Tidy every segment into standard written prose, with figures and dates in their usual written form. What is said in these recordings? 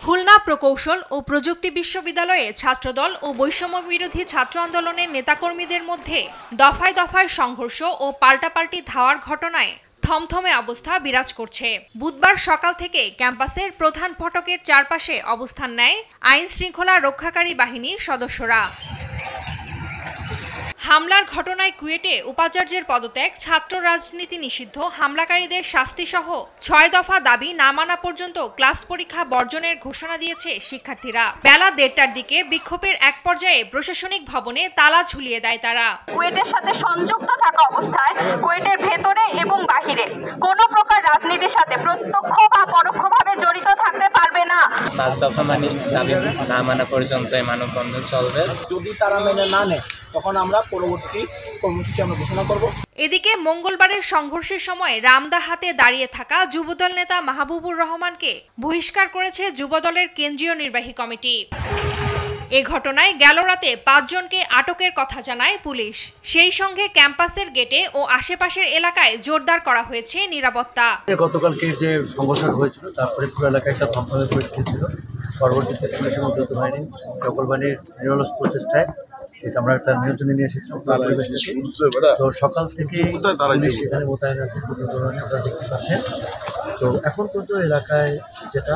খুলনা প্রকৌশল ও প্রযুক্তি বিশ্ববিদ্যালয়ে ছাত্রদল ও বৈষম্য বিরোধী ছাত্র আন্দোলনের নেতাকর্মীদের মধ্যে দফায় দফায় সংঘর্ষ ও পাল্টাপাল্টি ধাওয়ার ঘটনায় থমথমে অবস্থা বিরাজ করছে। বুধবার সকাল থেকে ক্যাম্পাসের প্রধান ফটকের চারপাশে অবস্থান নেয় আইন শৃঙ্খলা রক্ষাকারী বাহিনীর সদস্যরা। হামলার ঘটনায় কুয়েটে উপাচার্যের পদত্যাগ, ছাত্র রাজনীতি নিষিদ্ধ, হামলাকারীদের শাস্তিসহ ৬ দফা দাবি না মানা পর্যন্ত ক্লাস পরীক্ষা বর্জনের ঘোষণা দিয়েছে শিক্ষার্থীরা। বেলা ১:৩০টার দিকে বিক্ষোভের এক পর্যায়ে প্রশাসনিক ভবনে তালা ঝুলিয়ে দেয় তারা। কুয়েটের সাথে সংযুক্ত থাকা অবস্থায় কুয়েটের ভেতরে এবং বাহিরে কোনো প্রকার রাজনীতির সাথে প্রত্যক্ষ বা পরোক্ষভাবে জড়িত থাকতে পারবে না। ৫ দফা দাবি না মানা পর্যন্ত মানববন্ধন চলবে। যদি তারা মেনে না নেয় তখন আমরা পরবর্তী কর্মসূচি আমরা ঘোষণা করব। এদিকে মঙ্গলবারের সংঘর্ষের সময় রামদাহাতে দাঁড়িয়ে থাকা যুবদল নেতা মাহবুবুর রহমানকে বহিষ্কার করেছে যুবদলের কেন্দ্রীয় নির্বাহী কমিটি। এ ঘটনায় গেল রাতে ৫ জনকে আটকের কথা জানায় পুলিশ। সেই সঙ্গে ক্যাম্পাসের গেটে ও আশেপাশের এলাকায় জোরদার করা হয়েছে নিরাপত্তা। গতকালকে যে সংঘর্ষ হয়েছিল তারপরে পুরো এলাকায় একটা থমথমে পরিস্থিতি ছিল। পরবর্তীতে পুলিশের মধ্যে বাহিনী সকল বাহিনীর নিরলস প্রচেষ্টায় আমরা একটা নিয়ন্ত্রণে নিয়ে এসেছিলাম। তো সকাল থেকে সেখানে মোতায়েন আছে, আপনারা দেখতে পাচ্ছেন। তো এখন পর্যন্ত এলাকায় যেটা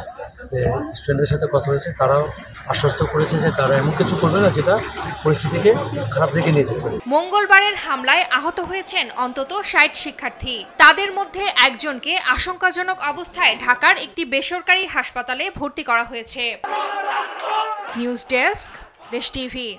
স্টুডেন্টদের সাথে কথা হয়েছে, তারাও আশ্বস্ত করেছে যে তারা এমন কিছু করবে না যেটা পরিস্থিতিকে খারাপ দিকে নিয়ে যেতে পারে। মঙ্গলবারের হামলায় আহত হয়েছেন অন্তত ৬০ শিক্ষার্থী। তাদের মধ্যে একজনকে আশঙ্কাজনক অবস্থায় ঢাকার একটি বেসরকারি হাসপাতালে ভর্তি করা হয়েছে। নিউজ ডেস্ক, দেশ টিভি।